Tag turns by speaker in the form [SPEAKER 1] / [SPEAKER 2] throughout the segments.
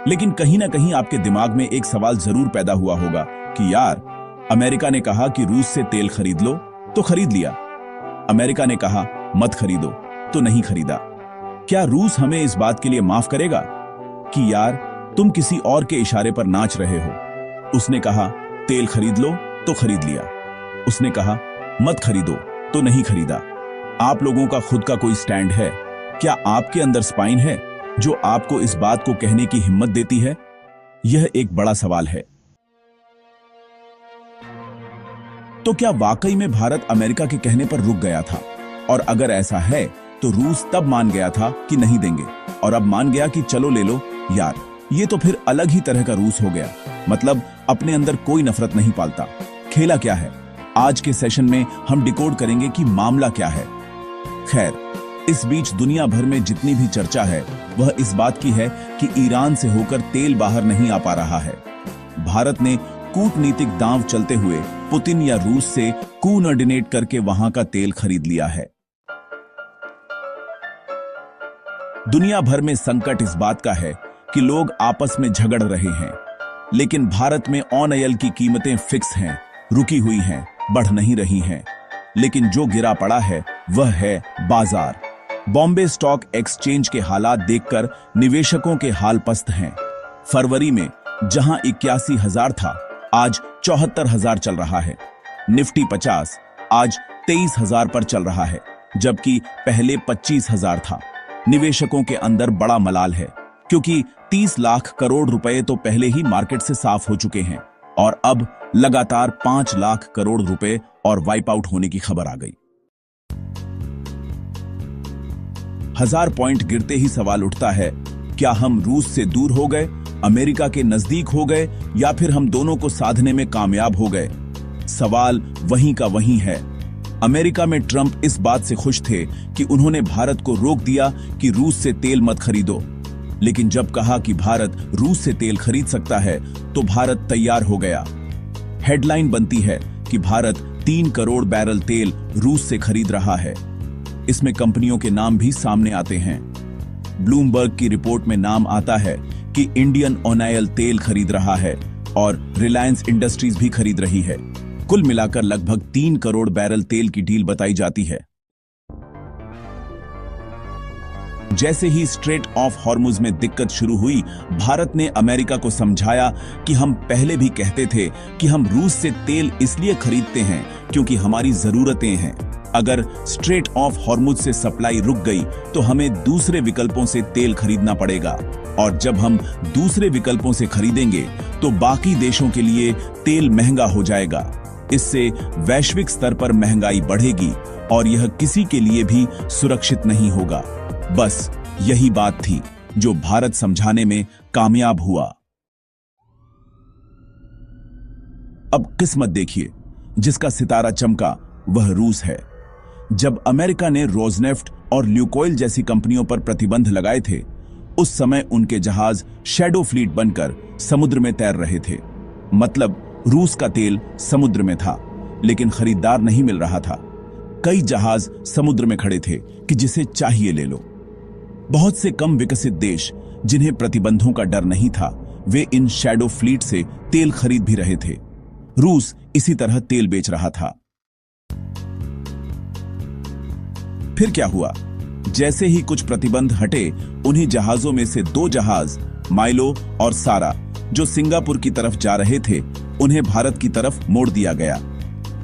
[SPEAKER 1] लेकिन कहीं ना कहीं आपके दिमाग में एक सवाल जरूर पैदा हुआ होगा कि यार, अमेरिका ने कहा कि रूस से तेल खरीद लो तो खरीद लिया, अमेरिका ने कहा मत खरीदो तो नहीं खरीदा। क्या रूस हमें इस बात के लिए माफ करेगा कि यार तुम किसी और के इशारे पर नाच रहे हो? उसने कहा तेल खरीद लो तो खरीद लिया, उसने कहा मत खरीदो तो नहीं खरीदा। आप लोगों का खुद का कोई स्टैंड है? क्या आपके अंदर स्पाइन है जो आपको इस बात को कहने की हिम्मत देती है? यह एक बड़ा सवाल है। तो क्या वाकई में भारत अमेरिका के कहने पर रुक गया था? और अगर ऐसा है तो रूस तब मान गया था कि नहीं देंगे और अब मान गया कि चलो ले लो? यार, ये तो फिर अलग ही तरह का रूस हो गया। मतलब अपने अंदर कोई नफरत नहीं पालता। खेला क्या है? आज के सेशन में हम डिकोड करेंगे कि मामला क्या है। खैर, इस बीच दुनिया भर में जितनी भी चर्चा है वह इस बात की है कि ईरान से होकर तेल बाहर नहीं आ पा रहा है। भारत ने कूटनीतिक दांव चलते हुए पुतिन या रूस से कोऑर्डिनेट करके वहां का तेल खरीद लिया है। दुनिया भर में संकट इस बात का है कि लोग आपस में झगड़ रहे हैं, लेकिन भारत में ऑयल की कीमतें फिक्स हैं, रुकी हुई हैं, बढ़ नहीं रही हैं। लेकिन जो गिरा पड़ा है वह है बाजार। बॉम्बे स्टॉक एक्सचेंज के हालात देखकर निवेशकों के हाल पस्त हैं। फरवरी में जहां 81,000 था, आज 74,000 चल रहा है। निफ्टी 50 आज 23,000 पर चल रहा है, जबकि पहले 25,000 था। निवेशकों के अंदर बड़ा मलाल है, क्योंकि 30 लाख करोड़ रुपए तो पहले ही मार्केट से साफ हो चुके हैं और अब लगातार 5 लाख करोड़ रुपए और वाइप आउट होने की खबर आ गई। 1000 पॉइंट गिरते ही सवाल उठता है, क्या हम रूस से दूर हो गए, अमेरिका के नजदीक हो गए, या फिर हम दोनों को साधने में कामयाब हो गए? सवाल वहीं का वहीं है। अमेरिका में ट्रंप इस बात से खुश थे कि उन्होंने भारत को रोक दिया कि रूस से तेल मत खरीदो, लेकिन जब कहा कि भारत रूस से तेल खरीद सकता है तो भारत तैयार हो गया। हेडलाइन बनती है कि भारत 3 करोड़ बैरल तेल रूस से खरीद रहा है। इसमें कंपनियों के नाम भी सामने आते हैं। ब्लूमबर्ग की रिपोर्ट में नाम आता है कि इंडियन ऑयल तेल खरीद रहा है और रिलायंस इंडस्ट्रीज भी खरीद रही है। कुल मिलाकर लगभग 3 करोड़ बैरल तेल की डील बताई जाती है। जैसे ही स्ट्रेट ऑफ हॉर्मुज में दिक्कत शुरू हुई, भारत ने अमेरिका को समझाया कि हम पहले भी कहते थे कि हम रूस से तेल इसलिए खरीदते हैं क्योंकि हमारी जरूरतें हैं। अगर स्ट्रेट ऑफ हॉर्मुज से सप्लाई रुक गई तो हमें दूसरे विकल्पों से तेल खरीदना पड़ेगा, और जब हम दूसरे विकल्पों से खरीदेंगे तो बाकी देशों के लिए तेल महंगा हो जाएगा। इससे वैश्विक स्तर पर महंगाई बढ़ेगी और यह किसी के लिए भी सुरक्षित नहीं होगा। बस यही बात थी जो भारत समझाने में कामयाब हुआ। अब किस्मत देखिए, जिसका सितारा चमका वह रूस है। जब अमेरिका ने रोजनेफ्ट और ल्यूकोइल जैसी कंपनियों पर प्रतिबंध लगाए थे, उस समय उनके जहाज शैडो फ्लीट बनकर समुद्र में तैर रहे थे। मतलब रूस का तेल समुद्र में था, लेकिन खरीदार नहीं मिल रहा था। कई जहाज समुद्र में खड़े थे कि जिसे चाहिए ले लो। बहुत से कम विकसित देश जिन्हें प्रतिबंधों का डर नहीं था, वे इन शैडो फ्लीट से तेल खरीद भी रहे थे। रूस इसी तरह तेल बेच रहा था। फिर क्या हुआ? जैसे ही कुछ प्रतिबंध हटे, उन्हीं जहाजों में से 2 जहाज, माइलो और सारा, जो सिंगापुर की तरफ जा रहे थे, उन्हें भारत की तरफ मोड़ दिया गया।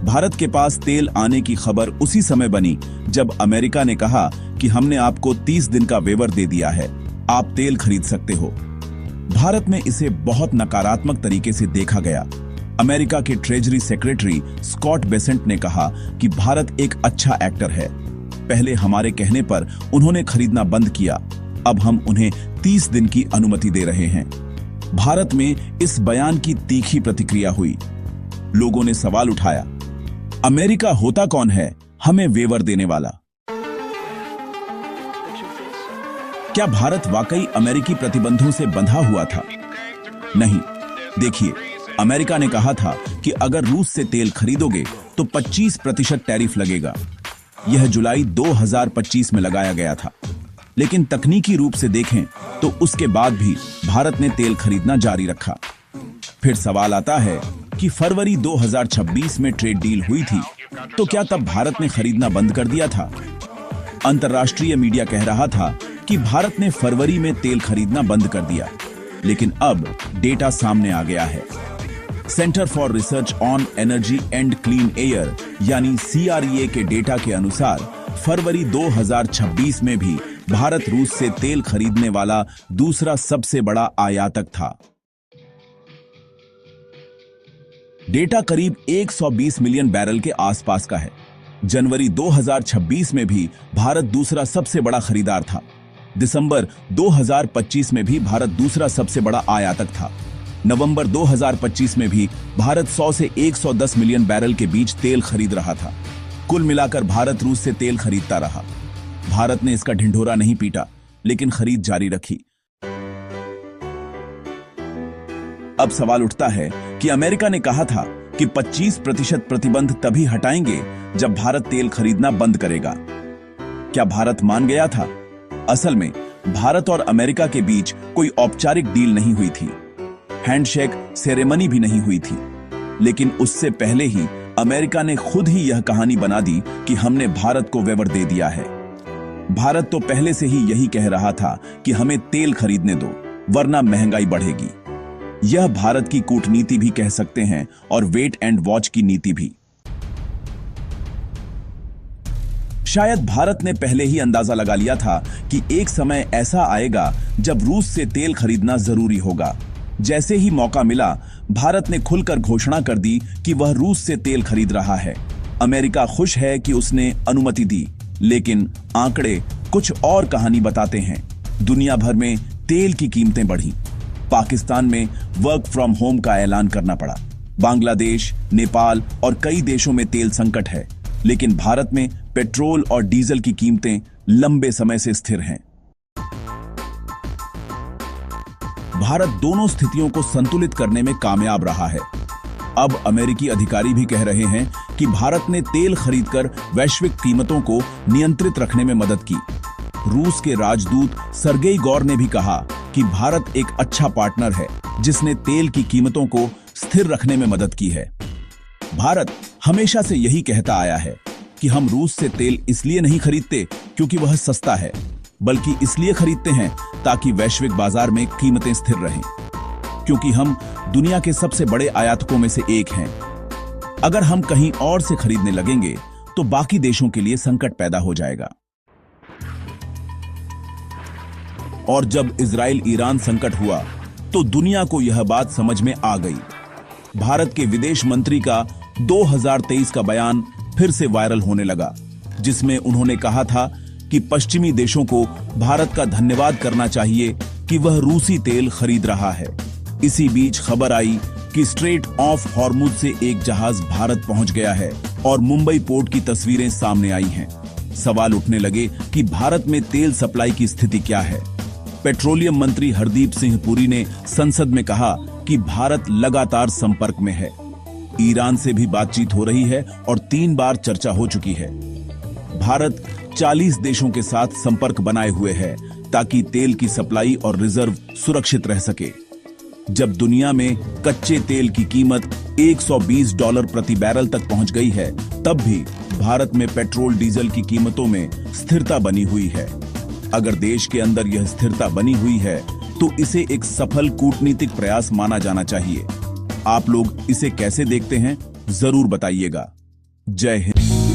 [SPEAKER 1] भारत के पास तेल आने की खबर उसी समय बनी जब अमेरिका ने कहा कि हमने आपको 30 दिन का वेवर दे दिया है, आप तेल खरीद सकते हो। भारत में इसे बहुत नकारात्मक तरीके से देखा गया। अमेरिका के ट्रेजरी सेक्रेटरी स्कॉट बेसेंट ने कहा कि भारत एक अच्छा एक्टर है। पहले हमारे कहने पर उन्होंने खरीदना बंद किया, अब हम उन्हें 30 दिन की अनुमति दे रहे हैं। भारत में इस बयान की तीखी प्रतिक्रिया हुई। लोगों ने सवाल उठाया, अमेरिका होता कौन है हमें वेवर देने वाला? क्या भारत वाकई अमेरिकी प्रतिबंधों से बंधा हुआ था? नहीं। देखिए, अमेरिका ने कहा था कि अगर रूस से तेल खरीदोगे तो 25% टैरिफ लगेगा। यह जुलाई 2025 में लगाया गया था। लेकिन तकनीकी रूप से देखें तो उसके बाद भी भारत ने तेल खरीदना जारी रखा। फिर सवाल आता है कि फरवरी 2026 में ट्रेड डील हुई थी, तो क्या तब भारत ने खरीदना बंद कर दिया था? अंतर्राष्ट्रीय मीडिया कह रहा था कि भारत ने फरवरी में तेल खरीदना बंद कर दिया, लेकिन अब डेटा सामने आ गया है। Centre for research on energy and clean air यानी CREA के डेटा के अनुसार फरवरी 2026 में भी भारत रूस से तेल खरीदने वाला दूसरा सबसे बड़ा आयातक था। डेटा करीब 120 मिलियन बैरल के आसपास का है। जनवरी 2026 में भी भारत दूसरा सबसे बड़ा खरीदार था। दिसंबर 2025 में भी भारत दूसरा सबसे बड़ा आयातक था। नवंबर 2025 में भी भारत 100 से 110 मिलियन बैरल के बीच तेल खरीद रहा था। कुल मिलाकर भारत रूस से तेल खरीदता रहा। भारत ने इसका ढिंढोरा नहीं पीटा, लेकिन खरीद जारी रखी। अब सवाल उठता है कि अमेरिका ने कहा था कि 25% प्रतिबंध तभी हटाएंगे जब भारत तेल खरीदना बंद करेगा। क्या भारत मान गया था? असल में भारत और अमेरिका के बीच कोई औपचारिक डील नहीं हुई थी, हैंडशेक सेरेमनी भी नहीं हुई थी, लेकिन उससे पहले ही अमेरिका ने खुद ही यह कहानी बना दी कि हमने भारत को वेवर दे दिया है। भारत तो पहले से ही यही कह रहा था कि हमें तेल खरीदने दो, वरना महंगाई बढ़ेगी। यह भारत की कूटनीति भी कह सकते हैं और वेट एंड वॉच की नीति भी। शायद भारत ने पहले ही अंदाजा लगा लिया था कि एक समय ऐसा आएगा जब रूस से तेल खरीदना जरूरी होगा। जैसे ही मौका मिला, भारत ने खुलकर घोषणा कर दी कि वह रूस से तेल खरीद रहा है। अमेरिका खुश है कि उसने अनुमति दी, लेकिन आंकड़े कुछ और कहानी बताते हैं। दुनिया भर में तेल की कीमतें बढ़ी। पाकिस्तान में वर्क फ्रॉम होम का ऐलान करना पड़ा। बांग्लादेश, नेपाल और कई देशों में तेल संकट है, लेकिन भारत में पेट्रोल और डीजल की कीमतें लंबे समय से स्थिर हैं। भारत दोनों स्थितियों को संतुलित करने में कामयाब रहा है। अब अमेरिकी अधिकारी भी कह रहे हैं कि भारत ने तेल खरीदकर वैश्विक कीमतों को नियंत्रित रखने में मदद की। रूस के राजदूत सर्गेई गौर ने भी कहा कि भारत एक अच्छा पार्टनर है जिसने तेल की कीमतों को स्थिर रखने में मदद की है। भारत हमेशा से यही कहता आया है कि हम रूस से तेल इसलिए नहीं खरीदते क्योंकि वह सस्ता है, बल्कि इसलिए खरीदते हैं ताकि वैश्विक बाजार में कीमतें स्थिर रहें, क्योंकि हम दुनिया के सबसे बड़े आयातकों में से एक हैं। अगर हम कहीं और से खरीदने लगेंगे तो बाकी देशों के लिए संकट पैदा हो जाएगा। और जब इजराइल ईरान संकट हुआ तो दुनिया को यह बात समझ में आ गई। भारत के विदेश मंत्री का 2023 का बयान फिर से वायरल होने लगा, जिसमें उन्होंने कहा था कि पश्चिमी देशों को भारत का धन्यवाद करना चाहिए कि वह रूसी तेल खरीद रहा है। इसी बीच खबर आई कि स्ट्रेट ऑफ हॉर्मुज से एक जहाज भारत पहुंच गया है और मुंबई पोर्ट की तस्वीरें सामने आई हैं। सवाल उठने लगे कि भारत में तेल सप्लाई की स्थिति क्या है। पेट्रोलियम मंत्री हरदीप सिंह पुरी ने संसद में कहा कि भारत लगातार संपर्क में है। ईरान से भी बातचीत हो रही है और 3 बार चर्चा हो चुकी है। भारत 40 देशों के साथ संपर्क बनाए हुए है ताकि तेल की सप्लाई और रिजर्व सुरक्षित रह सके। जब दुनिया में कच्चे तेल की कीमत $120 प्रति बैरल तक पहुंच गई है, तब भी भारत में पेट्रोल डीजल की कीमतों में स्थिरता बनी हुई है। अगर देश के अंदर यह स्थिरता बनी हुई है तो इसे एक सफल कूटनीतिक प्रयास माना जाना चाहिए। आप लोग इसे कैसे देखते हैं, जरूर बताइएगा। जय हिंद।